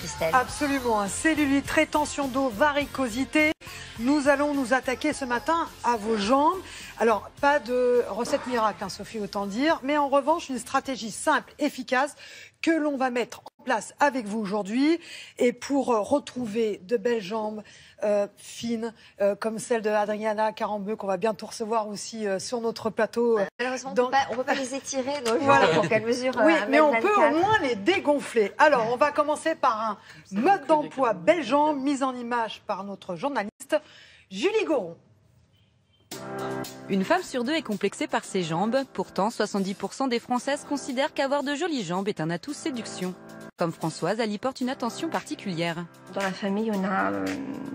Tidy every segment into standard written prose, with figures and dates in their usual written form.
Christelle. Absolument, cellulite, rétention d'eau, varicosité. Nous allons nous attaquer ce matin à vos jambes. Alors, pas de recette miracle, hein, Sophie, autant dire, mais en revanche, une stratégie simple, efficace, que l'on va mettre en place avec vous aujourd'hui. Et pour retrouver de belles jambes fines, comme celle de Adriana Carambeu, qu'on va bientôt recevoir aussi sur notre plateau. Malheureusement, on ne peut pas les étirer, nos Voilà. jambes, pour qu'elles mesurent Oui, mais on 1,24 peut m. au moins les dégonfler. Alors, on va commencer par un mode d'emploi belles jambes, mise en image par notre journaliste Julie Goron. Une femme sur deux est complexée par ses jambes. Pourtant, 70% des Françaises considèrent qu'avoir de jolies jambes est un atout séduction. Comme Françoise, elle y porte une attention particulière. Dans la famille, on a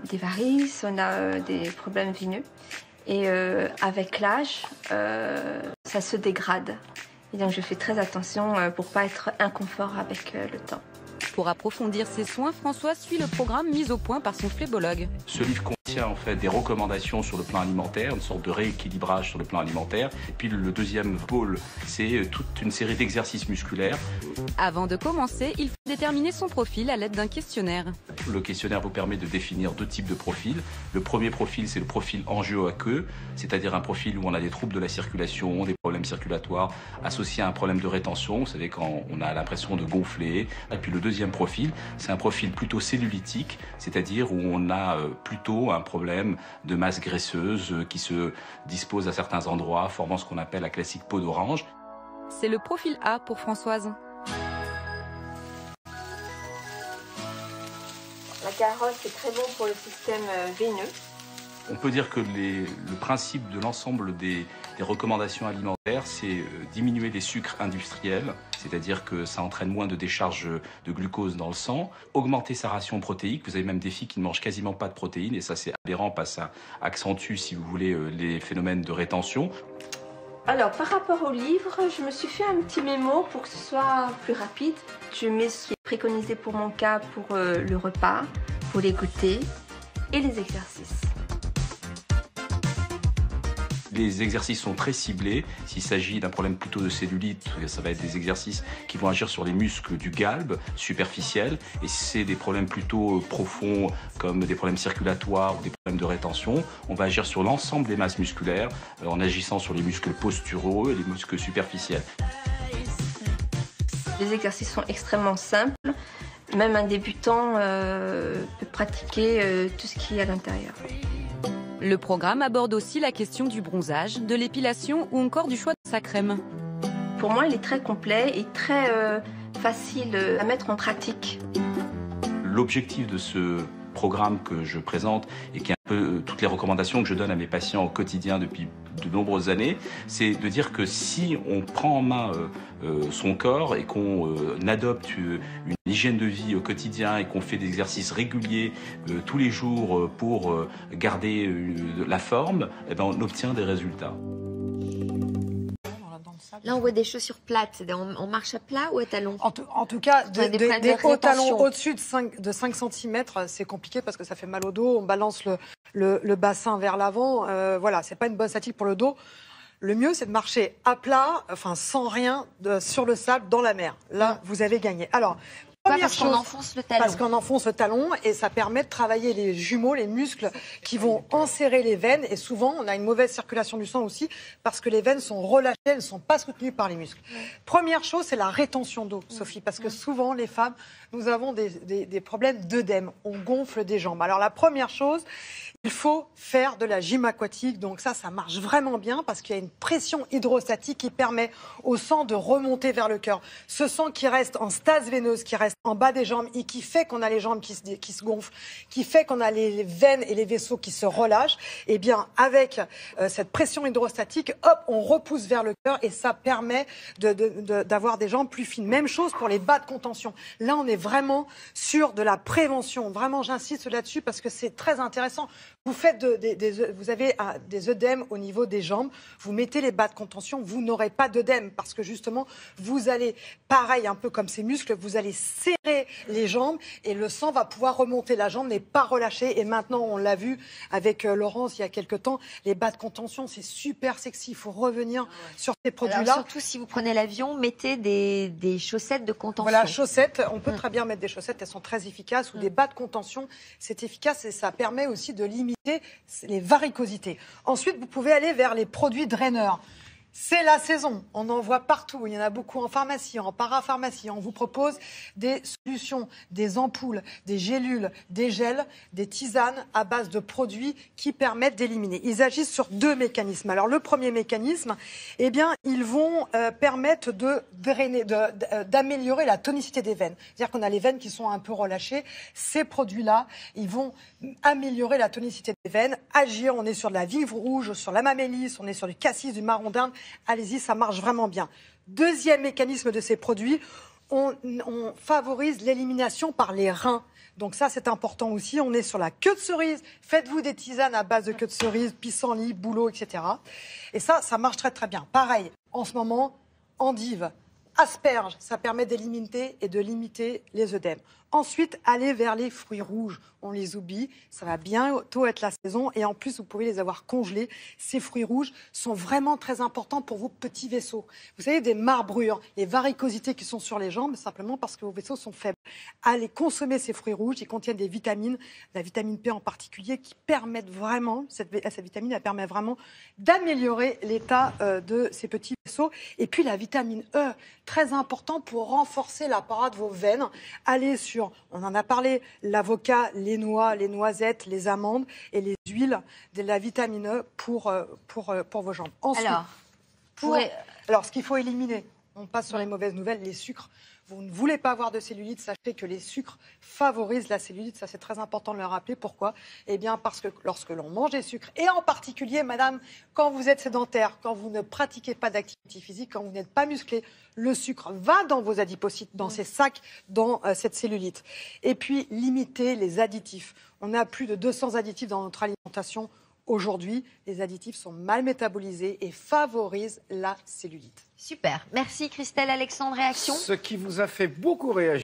des varices, on a des problèmes veineux. Et avec l'âge, ça se dégrade. Et donc je fais très attention pour ne pas être inconfort avec le temps. Pour approfondir ses soins, Françoise suit le programme mis au point par son phlébologue. Ce livre contient en fait des recommandations sur le plan alimentaire, une sorte de rééquilibrage sur le plan alimentaire. Et puis le deuxième pôle, c'est toute une série d'exercices musculaires. Avant de commencer, il faut déterminer son profil à l'aide d'un questionnaire. Le questionnaire vous permet de définir deux types de profils. Le premier profil, c'est le profil angio-aqueux, c'est-à-dire un profil où on a des troubles de la circulation, des problèmes circulatoires associés à un problème de rétention. Vous savez, quand on a l'impression de gonfler. Et puis le deuxième profil, c'est un profil plutôt cellulitique, c'est-à-dire où on a plutôt un problème de masse graisseuse qui se dispose à certains endroits, formant ce qu'on appelle la classique peau d'orange. C'est le profil A pour Françoise. La carotte, c'est très bon pour le système veineux. On peut dire que le principe de l'ensemble des recommandations alimentaires, c'est diminuer les sucres industriels, c'est-à-dire que ça entraîne moins de décharge de glucose dans le sang, augmenter sa ration protéique. Vous avez même des filles qui ne mangent quasiment pas de protéines, et ça c'est aberrant parce que ça accentue, si vous voulez, les phénomènes de rétention. Alors, par rapport au livre, je me suis fait un petit mémo pour que ce soit plus rapide. Je mets ce qui est préconisé pour mon cas pour le repas, pour les goûters et les exercices. Les exercices sont très ciblés. S'il s'agit d'un problème plutôt de cellulite, ça va être des exercices qui vont agir sur les muscles du galbe superficiel. Et si c'est des problèmes plutôt profonds, comme des problèmes circulatoires ou des problèmes de rétention, on va agir sur l'ensemble des masses musculaires, en agissant sur les muscles posturaux et les muscles superficiels. Les exercices sont extrêmement simples. Même un débutant peut pratiquer tout ce qui est à l'intérieur. Le programme aborde aussi la question du bronzage, de l'épilation ou encore du choix de sa crème. Pour moi, il est très complet et très facile à mettre en pratique. L'objectif de ce programme que je présente et qui est un peu toutes les recommandations que je donne à mes patients au quotidien depuis de nombreuses années, c'est de dire que si on prend en main son corps et qu'on adopte une hygiène de vie au quotidien et qu'on fait des exercices réguliers tous les jours pour garder la forme, eh ben on obtient des résultats. Là, on voit des chaussures plates. On marche à plat ou à talons? En tout cas, des hauts talons au-dessus de 5 cm, c'est compliqué parce que ça fait mal au dos. On balance le bassin vers l'avant. Voilà, c'est pas une bonne statique pour le dos. Le mieux, c'est de marcher à plat, enfin sans rien, sur le sable, dans la mer. Là, vous avez gagné. Alors, Parce qu'on enfonce le talon. Parce qu'on enfonce le talon et ça permet de travailler les jumeaux, les muscles qui vont enserrer les veines. Et souvent, on a une mauvaise circulation du sang aussi parce que les veines sont relâchées, elles ne sont pas soutenues par les muscles. Première chose, c'est la rétention d'eau, Sophie, parce que souvent, les femmes, nous avons des problèmes d'œdème. On gonfle des jambes. Alors, la première chose, il faut faire de la gym aquatique. Donc ça marche vraiment bien parce qu'il y a une pression hydrostatique qui permet au sang de remonter vers le cœur. Ce sang qui reste en stase veineuse, qui reste en bas des jambes et qui fait qu'on a les jambes qui se gonflent, qui fait qu'on a les veines et les vaisseaux qui se relâchent, eh bien avec cette pression hydrostatique, hop, on repousse vers le cœur et ça permet d'avoir des jambes plus fines. Même chose pour les bas de contention. Là, on est vraiment sur de la prévention. Vraiment, j'insiste là-dessus parce que c'est très intéressant. Vous avez des œdèmes au niveau des jambes, vous mettez les bas de contention, vous n'aurez pas d'œdème parce que justement, vous allez, pareil, un peu comme ces muscles, vous allez serrer les jambes et le sang va pouvoir remonter. La jambe n'est pas relâchée. Et maintenant, on l'a vu avec Laurence il y a quelques temps, les bas de contention, c'est super sexy. Il faut revenir sur ces produits-là. Alors, surtout si vous prenez l'avion, mettez des chaussettes de contention. Voilà, chaussettes, on peut très bien mettre des chaussettes, elles sont très efficaces, ou des bas de contention, c'est efficace et ça permet aussi de limiter les varicosités. Ensuite, vous pouvez aller vers les produits draineurs. C'est la saison, on en voit partout, il y en a beaucoup en pharmacie, en parapharmacie. On vous propose des solutions, des ampoules, des gélules, des gels, des tisanes à base de produits qui permettent d'éliminer. Ils agissent sur 2 mécanismes. Alors le premier mécanisme, eh bien, ils vont permettre de drainer, d'améliorer la tonicité des veines. C'est-à-dire qu'on a les veines qui sont un peu relâchées. Ces produits-là, ils vont améliorer la tonicité des veines, agir. On est sur de la vive rouge, sur la mamélis, on est sur du cassis, du marron d'Inde. Allez-y, ça marche vraiment bien. Deuxième mécanisme de ces produits, on favorise l'élimination par les reins. Donc ça, c'est important aussi. On est sur la queue de cerise. Faites-vous des tisanes à base de queue de cerise, pissenlit, bouleau, etc. Et ça marche très très bien. Pareil, en ce moment, endive, asperge, ça permet d'éliminer et de limiter les œdèmes. Ensuite, allez vers les fruits rouges. On les oublie, ça va bientôt être la saison et en plus, vous pouvez les avoir congelés. Ces fruits rouges sont vraiment très importants pour vos petits vaisseaux. Vous savez, des marbrures, les varicosités qui sont sur les jambes, simplement parce que vos vaisseaux sont faibles. Allez consommer ces fruits rouges, ils contiennent des vitamines, la vitamine P en particulier, qui permettent vraiment, cette vitamine, elle permet vraiment d'améliorer l'état de ces petits vaisseaux. Et puis la vitamine E, très important pour renforcer l'appareil de vos veines. Allez sur, on en a parlé, l'avocat, les noix, les noisettes, les amandes et les huiles de la vitamine E pour vos jambes. Ensuite, alors, ce qu'il faut éliminer, on passe sur les mauvaises nouvelles, les sucres. Vous ne voulez pas avoir de cellulite, sachez que les sucres favorisent la cellulite. Ça, c'est très important de le rappeler. Pourquoi ? Eh bien, parce que lorsque l'on mange des sucres, et en particulier, madame, quand vous êtes sédentaire, quand vous ne pratiquez pas d'activité physique, quand vous n'êtes pas musclé, le sucre va dans vos adipocytes, dans ces sacs, dans cette cellulite. Et puis, limitez les additifs. On a plus de 200 additifs dans notre alimentation. Aujourd'hui, les additifs sont mal métabolisés et favorisent la cellulite. Super. Merci Christelle. Alexandre, réaction ? Ce qui vous a fait beaucoup réagir.